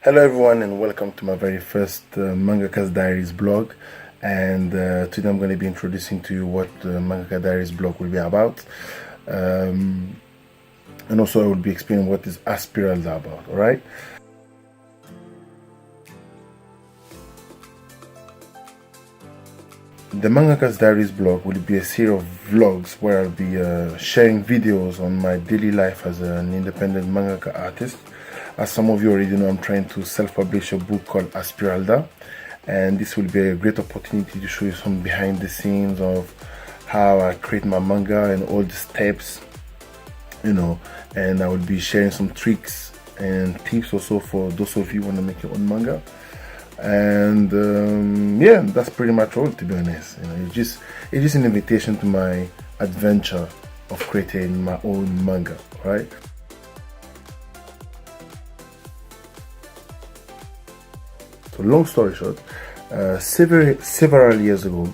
Hello everyone and welcome to my very first Mangaka'S Diaries blog, and today I'm going to be introducing to you what the Mangaka Diaries blog will be about, and also I will be explaining what is Aspiralda about. Alright, the Mangaka'S Diaries blog will be a series of vlogs where I'll be sharing videos on my daily life as an independent mangaka artist. As some of you already know, I'm trying to self-publish a book called Aspiralda, and this will be a great opportunity to show you some behind the scenes of how I create my manga and all the steps, and I will be sharing some tricks and tips also for those of you who want to make your own manga. And yeah, that's pretty much all, to be honest. It's just an invitation to my adventure of creating my own manga, right? So long story short, several years ago,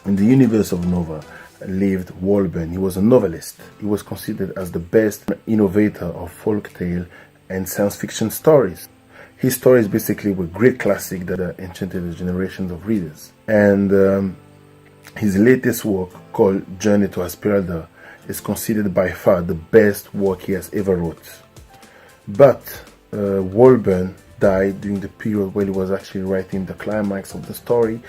in the universe of Nova lived Walburn. He was a novelist. He was considered as the best innovator of folktale and science fiction stories. His stories basically were great classics that enchanted the generations of readers. And his latest work, called Journey to Aspiralda, is considered by far the best work he has ever wrote. But Walburn died during the period where he was actually writing the climax of the story,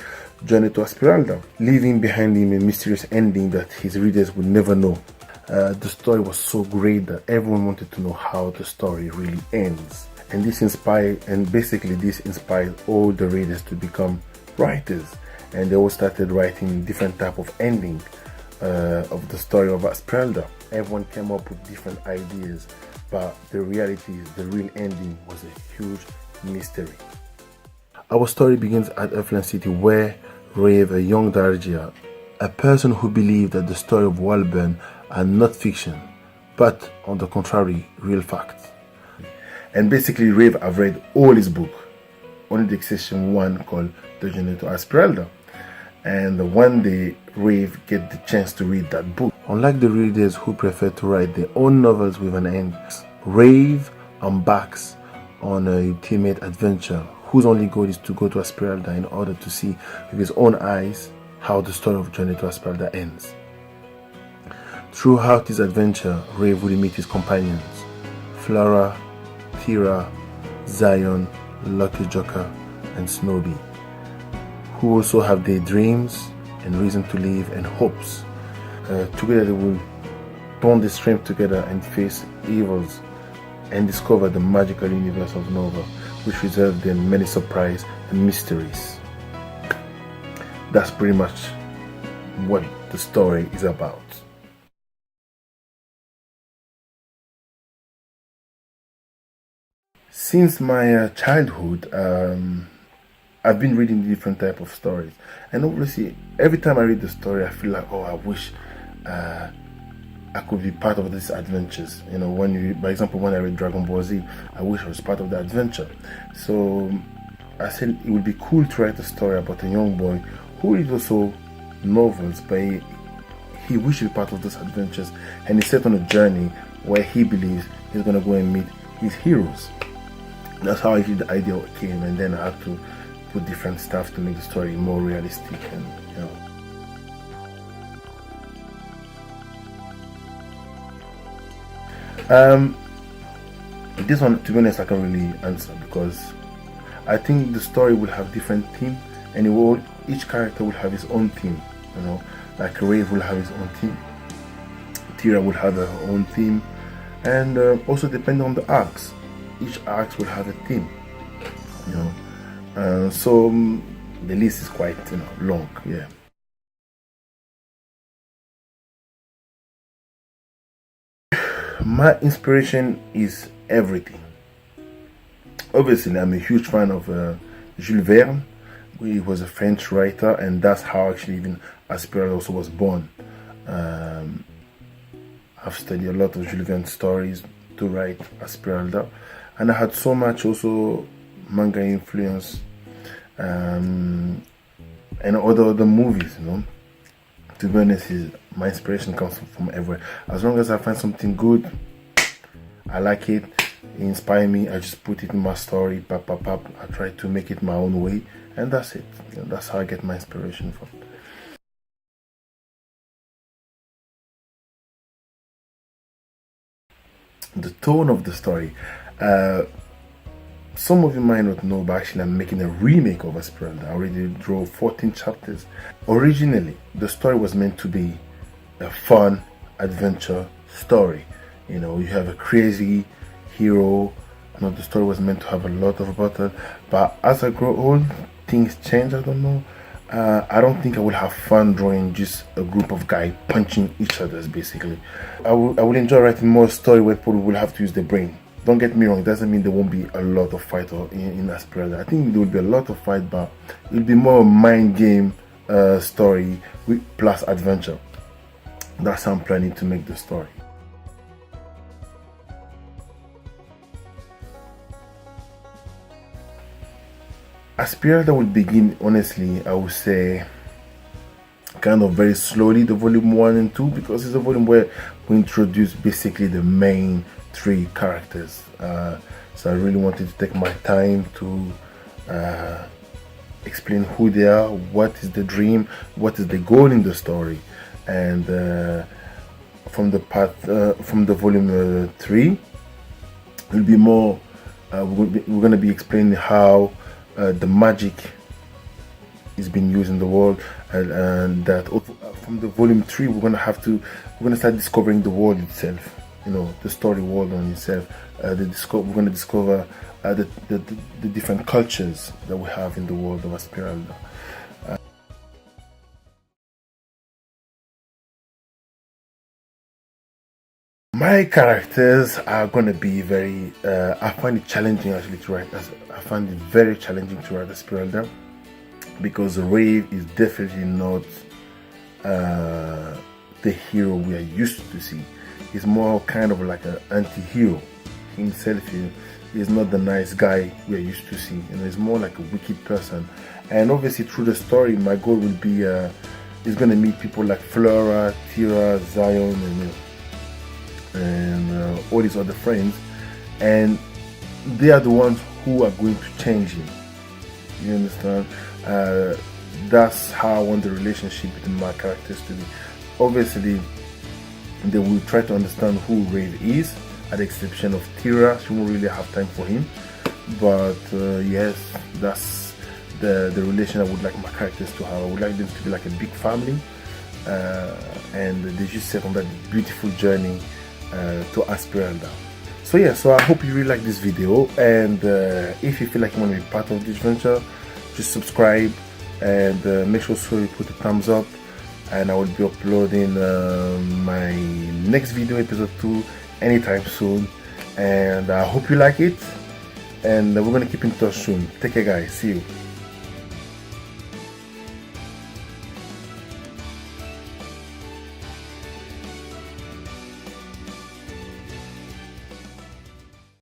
Journey to Aspiralda, leaving behind him a mysterious ending that his readers would never know. The story was so great that everyone wanted to know how the story really ends. And this inspired all the readers to become writers, and they all started writing different type of ending of the story of Aspiralda. Everyone came up with different ideas, but the reality is the real ending was a huge mystery. Our story begins at Earthland City, where Rave, a young Darjia, a person who believed that the story of Walburn are not fiction, but on the contrary, real facts. And basically, Rave, I've read all his book, only the exception one called The Journey to Aspiralda. And one day, Rave get the chance to read that book. Unlike the readers who prefer to write their own novels with an end, Rave embarks on a ultimate adventure whose only goal is to go to Aspiralda in order to see with his own eyes how the story of Journey to Aspiralda ends. Throughout his adventure, Rave will meet his companions, Flora, Tira, Zion, Lucky Joker, and Snowbee, who also have their dreams and reason to live and hopes. Together they will bond their strength together and face evils and discover the magical universe of Nova, which reserves them many surprises and mysteries. That's pretty much what the story is about. Since my childhood, I've been reading different type of stories, and obviously every time I read the story I feel like, oh, I wish I could be part of these adventures. For example, when I read Dragon Ball Z, I wish I was part of the adventure. So I said it would be cool to write a story about a young boy who reads also novels, but he wishes to be part of those adventures, and he's set on a journey where he believes he's going to go and meet his heroes. That's how the idea came, and then I had to put different stuff to make the story more realistic and this one, to be honest, I can't really answer, because I think the story will have different theme, and each character will have his own theme. Like Rave will have his own theme, Tira will have her own theme, and also depending on the arcs, each arc will have a theme. So the list is quite long. Yeah. My inspiration is everything. Obviously, I'm a huge fan of Jules Verne. He was a French writer, and that's how actually even Aspiralda also was born. I've studied a lot of Jules Verne stories to write Aspiralda, and I had so much also manga influence and other movies. To be honest, my inspiration comes from everywhere. As long as I find something good, I like it. it inspired me. I just put it in my story, pop, pop, pop. I try to make it my own way, and that's it. That's how I get my inspiration from. The tone of the story. Some of you might not know, but actually I'm making a remake of Aspiralda. I already drew 14 chapters. Originally, the story was meant to be a fun adventure story. You know, you have a crazy hero. I know the story was meant to have a lot of battle, but as I grow old, things change. I don't know. I don't think I will have fun drawing just a group of guys punching each other, basically. I will enjoy writing more story where people will have to use their brain. Don't get me wrong, it doesn't mean there won't be a lot of fight in Aspiralda. I think there will be a lot of fight, but it will be more a mind game story with plus adventure. That's how I'm planning to make the story. Aspiralda will begin, honestly, I would say, kind of very slowly, the volume 1 and 2, because it's a volume where we introduce basically the main 3 characters. So I really wanted to take my time to explain who they are, what is the dream, what is the goal in the story. And from the volume 3, will be more, we're going to be explaining how the magic is being used in the world, and that from the volume 3 we're gonna start discovering the world itself, you know, the story world on itself. We're gonna discover the different cultures that we have in the world of Aspiralda. My characters are gonna be very. I find it challenging actually to write. I find it very challenging to write Aspiralda, because Rave is definitely not the hero we are used to see. He's more kind of like an anti-hero himself. He's not the nice guy we are used to see. You know, he's more like a wicked person. And obviously through the story, my goal will be he's gonna meet people like Flora, Tira, Zion, and all his other friends, and they are the ones who are going to change him. You understand? That's how I want the relationship between my characters to be. Obviously, they will try to understand who Rave is, at the exception of Tira. She won't really have time for him. But yes, that's the relation I would like my characters to have. I would like them to be like a big family, and they just set on that beautiful journey to Aspiralda. So yeah, so I hope you really like this video, and if you feel like you want to be part of this adventure, just subscribe and make sure you put a thumbs up, and I will be uploading my next video, episode 2, anytime soon. And I hope you like it, and we're gonna keep in touch soon. Take care guys, see you.